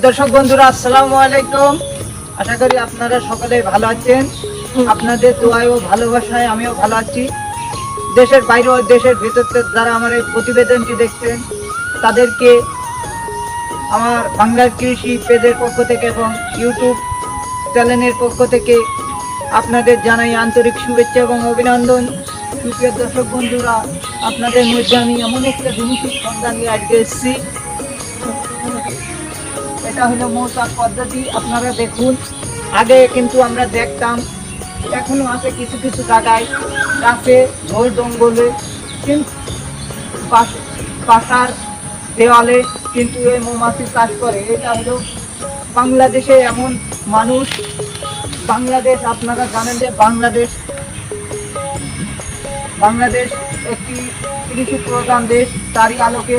দর্শক বন্ধুরা, আসসালামু আলাইকুম। আশা করি আপনারা সকলে ভালো আছেন। আপনাদের দোয়ায় ও ভালোবাসায় আমিও ভালো আছি। দেশের বাইরে ও দেশের ভিতর যারা আমার এই প্রতিবেদনটি দেখছেন তাদেরকে আমার বাংলার কৃষি পেজের পক্ষ থেকে এবং ইউটিউব চ্যানেলের পক্ষ থেকে আপনাদের জানাই আন্তরিক শুভেচ্ছা এবং অভিনন্দন। সুপ্রিয় দর্শক বন্ধুরা, আপনাদের মধ্যে আমি এমন একটা জিনিসের সন্ধান নিয়ে আজকে এসেছি। এটা হলো মৌচাক পদ্ধতি। আপনারা দেখুন, আগে কিন্তু আমরা দেখতাম, এখনো আছে কিছু কিছু জায়গায় গাছে ঝোল জঙ্গলে কিন্তু বাসার দেওয়ালে কিন্তু এই মৌমাছি চাষ করে। এটা হলো বাংলাদেশে এমন মানুষ। বাংলাদেশ, আপনারা জানেন যে বাংলাদেশ একটি কৃষি প্রধান দেশ। তারই আলোকে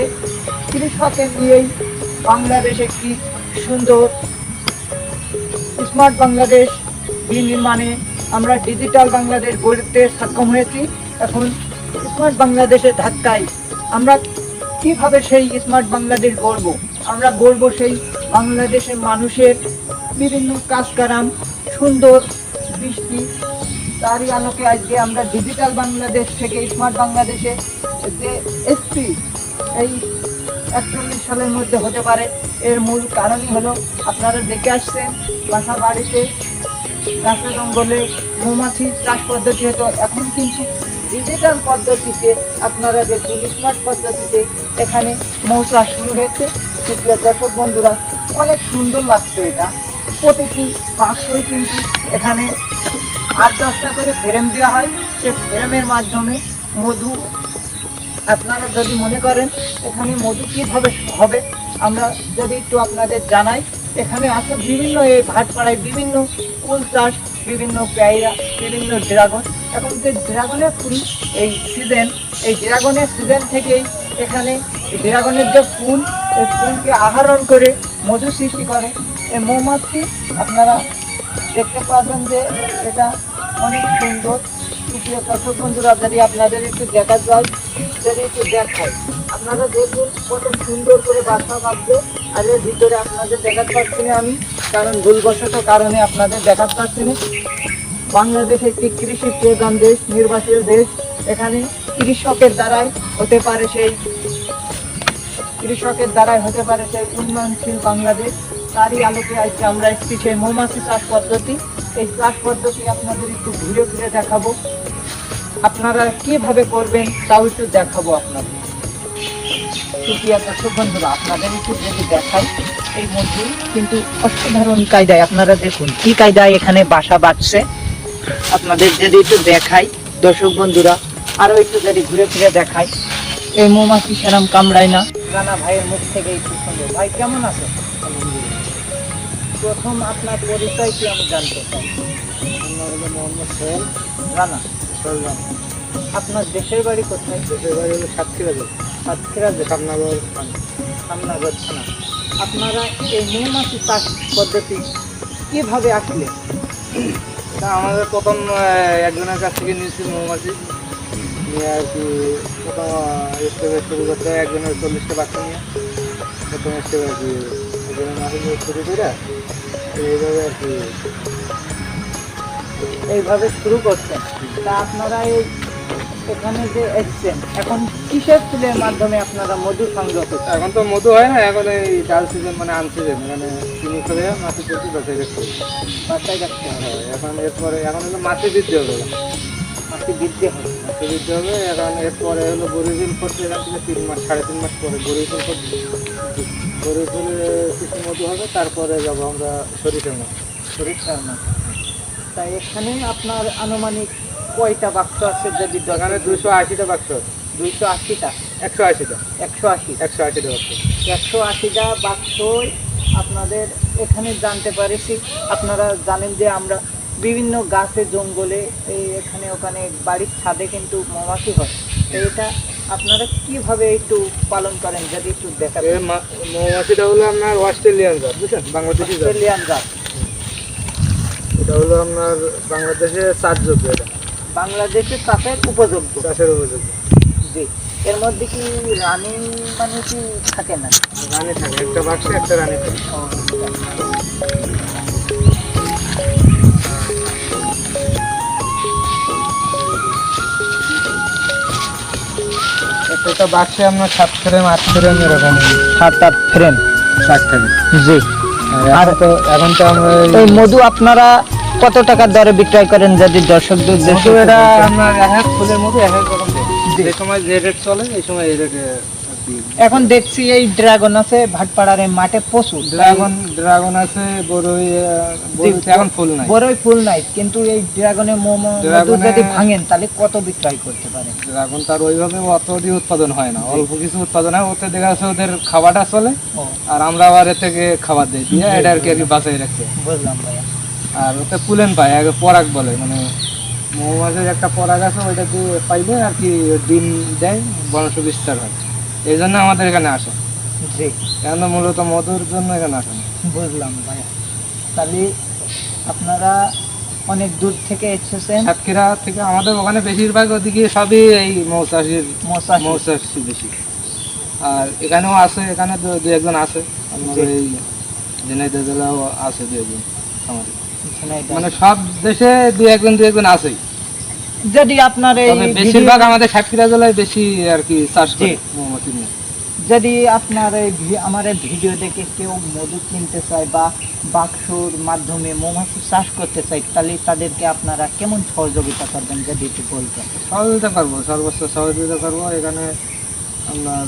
কৃষকের নিয়েই বাংলাদেশ একটি সুন্দর স্মার্ট বাংলাদেশ বিনির্মাণে আমরা ডিজিটাল বাংলাদেশ গড়তে সক্ষম হয়েছি। এখন স্মার্ট বাংলাদেশের ধাক্কায় আমরা কিভাবে সেই স্মার্ট বাংলাদেশ গড়ব? আমরা গড়ব সেই বাংলাদেশের মানুষের বিভিন্ন কাজকাম সুন্দর দৃষ্টি। তারই আলোকে আজকে আমরা ডিজিটাল বাংলাদেশ থেকে স্মার্ট বাংলাদেশে যে এসপি এই 41 সালের মধ্যে হতে পারে, এর মূল কারণই হলো আপনারা দেখে আসছেন বাসা বাড়িতে গাছে জঙ্গলে মৌমাছি চাষ পদ্ধতি হতো। এখন কিন্তু ডিজিটাল পদ্ধতিতে আপনারা দেখুন, স্মার্ট পদ্ধতিতে এখানে মৌ চাষ শুরু হয়েছে। দর্শক বন্ধুরা, অনেক সুন্দর লাগছে। এটা প্রতিটি বাক্সই কিন্তু এখানে 8-10টা করে ফ্রেম দেওয়া হয়। সে ফ্রেমের মাধ্যমে মধু, আপনারা যদি মনে করেন এখানে মধু কীভাবে হবে, আমরা যদি একটু আপনাদের জানাই, এখানে আছে বিভিন্ন এই ভাটপাড়ায় বিভিন্ন ফুল চাষ, বিভিন্ন পেয়ারা, বিভিন্ন ড্রাগন। এখন যে ড্রাগনের ফুল এই সিজন, এই ড্রাগনের সিজন থেকেই এখানে ড্রাগনের যে ফুল, এই ফুলকে আহরণ করে মধু সৃষ্টি করে এই মৌমাছি। আপনারা দেখতে পাবেন যে এটা অনেক সুন্দর। সুপ্রিয় দর্শক বন্ধুরা, যদি আপনাদের একটু দেখা যায়, যদি একটু দেখায়, আপনারা দেখুন কত সুন্দর করে বাসা বাঁধবে। আর এর ভিতরে আপনাদের দেখাতে পাচ্ছি না আমি, কারণ ভুলবশত কারণে আপনাদের দেখাতে পাচ্ছি না। বাংলাদেশ একটি কৃষি প্রধান দেশ, নির্বাচিত দেশ। এখানে কৃষকের দ্বারাই হতে পারে সেই উন্নয়নশীল বাংলাদেশ। তারই আলোকে আজকে আমরা একটি সেই মৌমাছি চাষ পদ্ধতি, এই চাষ পদ্ধতি আপনাদের একটু ঘুরে ঘুরে দেখাবো। আপনারা কিভাবে করবেন তাও একটু দেখাবো আপনাদের। সুপ্রিয় দর্শক বন্ধুরা, আপনাদের একটু যদি দেখাই, এই মধু কিন্তু অসাধারণ কায়দায়, আপনারা দেখুন কি কায়দায় এখানে বাসা বাঁধছে। আপনাদের যদি একটু দেখাই দর্শক বন্ধুরা, আরো একটু যদি ঘুরে ফিরে দেখাই, এই মৌমাছি সেরাম কামড়ায় না। রানা ভাইয়ের মুখ থেকে একটু সুন্দর। ভাই কেমন আছেন? প্রথম আপনার পরিচয় কি আমি জানতে চাই? মোহাম্মদ সোহেল রানা। রানা। আপনার দেশের বাড়ি কোথায়? দেশের বাড়ি হলো সাতক্ষীরা সামনাগর থানা। আপনারা এই মৌমাছি চাষ পদ্ধতি কিভাবে আসলে? তা আমাদের প্রথম একজনের কাছ থেকে নিয়েছি মৌমাছি নিয়ে আর কি। প্রথম স্টেপে শুরু করতে হয় একজনের 40টা বাচ্চা নিয়ে প্রথম স্টেপ আর কি। একজনের মাঝে নিয়ে শুরু করে এইভাবে আর কি এইভাবে শুরু করছেন। তা আপনারা এই এখানে যে এসছেন, এখন কিসের ফুলের মাধ্যমে আপনারা মধু সংগ্রহ করছেন? এখন তো মধু হয় না, এখন এই ডাল সিজন মানে আনসিজন, মানে চিনি করে মাছি চলছে বাসায় রাখতে হবে। বাসায় রাখতে হবে। এখন হলো মাছি বৃদ্ধি হবে। মাছি বৃদ্ধি হবে। এখন এরপরে হলো বড়ি ফুল করতে, এখান থেকে 3 মাস 3.5 মাস পরে বড়ি ফুল করতে, বড়ি ফুলে কিছু মধু হবে। তারপরে যাবো আমরা সরিষার মাছ। তাই এখানে আপনার আনুমানিক কয়টা বাক্স আছে? যদি এখানে 280টা বাক্স আছে। 280টা 180টা 180টা বাক্স। 180টা বাক্স আপনাদের এখানে জানতে পারেছি। আপনারা জানেন যে আমরা বিভিন্ন গাছে জঙ্গলে এই এখানে ওখানে বাড়ির ছাদে কিন্তু মৌমাছি হয়। তো এটা আপনারা কিভাবে একটু পালন করেন যদি একটু দেখাবেন? মৌমাছিটা হলো আপনার অস্ট্রেলিয়ান জাত, বুঝছেন? অস্ট্রেলিয়ান জাত। এটা হলো আপনার বাংলাদেশে চাষযোগ্য। এটা বাংলাদেশে চাষের উপযোগ্য। জি। এর মধ্যে কি রানী মানে কি থাকে না? রানী থাকে, একটা বাক্সে একটা রানী থাকে। এটা বাক্সে আপনার 7 ফ্রেম 8 ফ্রেম এরকম 7-8 ফ্রেম। 60 থাকে। জি। আর এখন তো আমরা এই মধু আপনারা কত টাকার দরে বিক্রয় করেন যদি দর্শকদের মধু উদ্দেশ্যে এটা একটু বলতেন? আপনার এক এক ফুলের মধু এক এক রকম রেট। জি। যে সময় যে রেট চলে এই সময় এই রেটে এখন দেখছি এই ড্রাগন আছে ভাটপাড়ার এই মাঠে প্রচুর। ড্রাগন আছে, বড়ই এখন ফুল নাই। বড়ই ফুল নাই, কিন্তু এই ড্রাগনের মধু ড্রাগনে- যদি ভাঙেন তাহলে কত বিক্রয় করতে পারেন? ড্রাগন তার ওইভাবে অতটি উৎপাদন হয় না, জি। অল্প কিছু উৎপাদন হয়। ওতে দেখা যাচ্ছে ওদের খাওয়াটা চলে, ও, আর আমরা আবার এর থেকে খাবার দিই দিয়ে জি, এটা আর কি বাঁচাই রাখছে। বুঝলাম ভাইয়া। আর ওতে পুলেন পায়, আগে পরাগ বলে, মানে মৌমাছির একটা পরাগ আছে, ওইটা দিয়ে পাইলে আর কি ডিম দেয়, বংশ বিস্তার হয়। এই জন্য আমাদের এখানে আসে। জি, এখন মূলত মধুর জন্য এখানে আসে না। বুঝলাম ভাইয়া। তাহলে আপনারা অনেক দূর থেকে এসেছেন। সাতক্ষীরা থেকে আমাদের ওখানে বেশিরভাগ ওদিকে সবই এই মৌচাষির মশাশি। মৌচাষি বেশি। আর এখানেও আছে, এখানে দু একজন আছে, আপনার জি। এই ঝিনাইদহ জেলাও আছে দু একজন আমাদের। ঝিনাইদহ। মানে সব দেশে দু একজন আছেই। যদি আপনার এই তবে ভিডিও- বেশিরভাগ আমাদের সাতক্ষীরা জেলায় বেশি আর কি চাষ করে জি। মৌমাছি নিয়ে। যদি আপনার এই আমার এই ভিডিও দেখে কেউ মধু কিনতে চায় বা বাক্সর মাধ্যমে মৌমাছি চাষ করতে চায়, তাহলে তাদেরকে আপনারা কেমন সহযোগিতা করবেন যদি একটু বলতেন? সহযোগিতা করবো, সর্বোচ্চ সহযোগিতা করবো। এখানে আপনার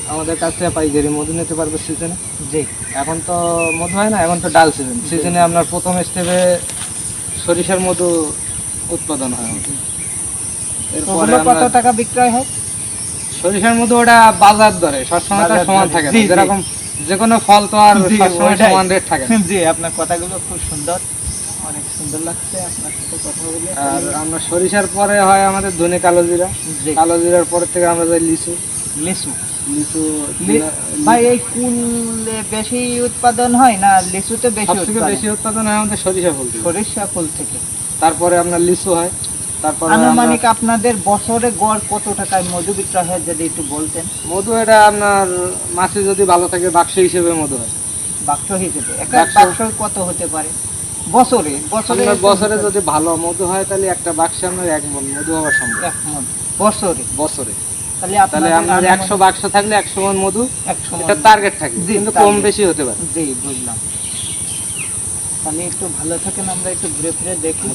আমাদের কাছ থেকে পাইকারি মধু নিতে পারবে সিজনে। জি, এখন তো মধু হয় না, এখন তো ডাল সিজন। সিজনে আপনার প্রথম স্টেপে সরিষার মধু উৎপাদন হয় আমাদের। এরপরে ওগুলো কত আপনার টাকা বিক্রয় হয়? সরিষার মধু ওটা বাজার দরে সবসময় তো বাজার সমান দরে, থাকে না। জি, জি। যেরকম যে কোনো ফল তো আর জি, সবসময় ওটাই। সমান রেট থাকে না। জি, আপনার কথাগুলো খুব সুন্দর, অনেক সুন্দর লাগছে আপনার সাথে কথা বলে। আর আমরা সরিষার পরে হয় আমাদের ধনে কালো জিরা। জি, কালো জিরার পরে থেকে আমরা যাই লিচু। লিচু। লিচু ভাই এই কুলে বেশি উৎপাদন হয় না লিচুতে বেশি সবথেকে উৎপাদন? বেশি উৎপাদন হয় আমাদের সরিষা ফুল থেকে। সরিষা ফুল থেকে। তারপরে আপনার লিচু হয়, তারপরে আনুমানিক আপনাদের বছরে গড় কত টাকায় মধু বিক্রয় হয় যদি একটু বলতেন? মধু এটা আপনার মাছে যদি ভালো থাকে বাক্স হিসেবে মধু হয়। বাক্স হিসেবে একটা বাক্স- বাক্স কত হতে পারে বছরে? বছরে আপনার বছরে যদি ভালো মধু হয় তাহলে একটা বাক্সে আপনার 1 মণ মধু হওয়া সম্ভব। এক মণ বছরে? বছরে তাহলে তাহলে আপনার 100 বাক্স থাকলে 100 মণ মধু 100 এটা টার্গেট থাকে, জি, কিন্তু কম target। বেশি হতে পারে। জি, বুঝলাম। তাহলে একটু ভালো থাকেন, আমরা একটু ঘুরে ফিরে দেখি।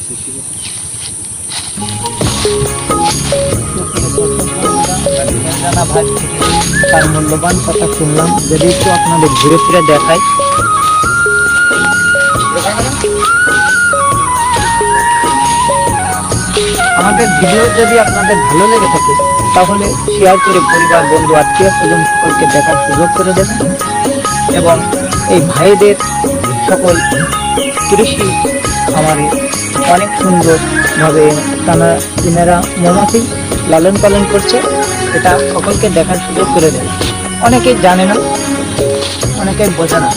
জানা ভাই থেকে তার মূল্যবান কথা শুনলাম, যদি একটু আপনাদের ঘুরে ফিরে দেখাই। আমাদের ভিডিও যদি আপনাদের ভালো লেগে থাকে তাহলে শেয়ার করে পরিবার বন্ধু আত্মীয় স্বজন সকলকে দেখার সুযোগ করে দেবেন, এবং এই ভাইদের সকল কৃষি খামারে অনেক সুন্দরভাবে তিনারা মৌমাছি লালন পালন করছে, এটা সকলকে দেখার সুযোগ করে দেয়। অনেকেই জানে না, অনেকেই বোঝে না।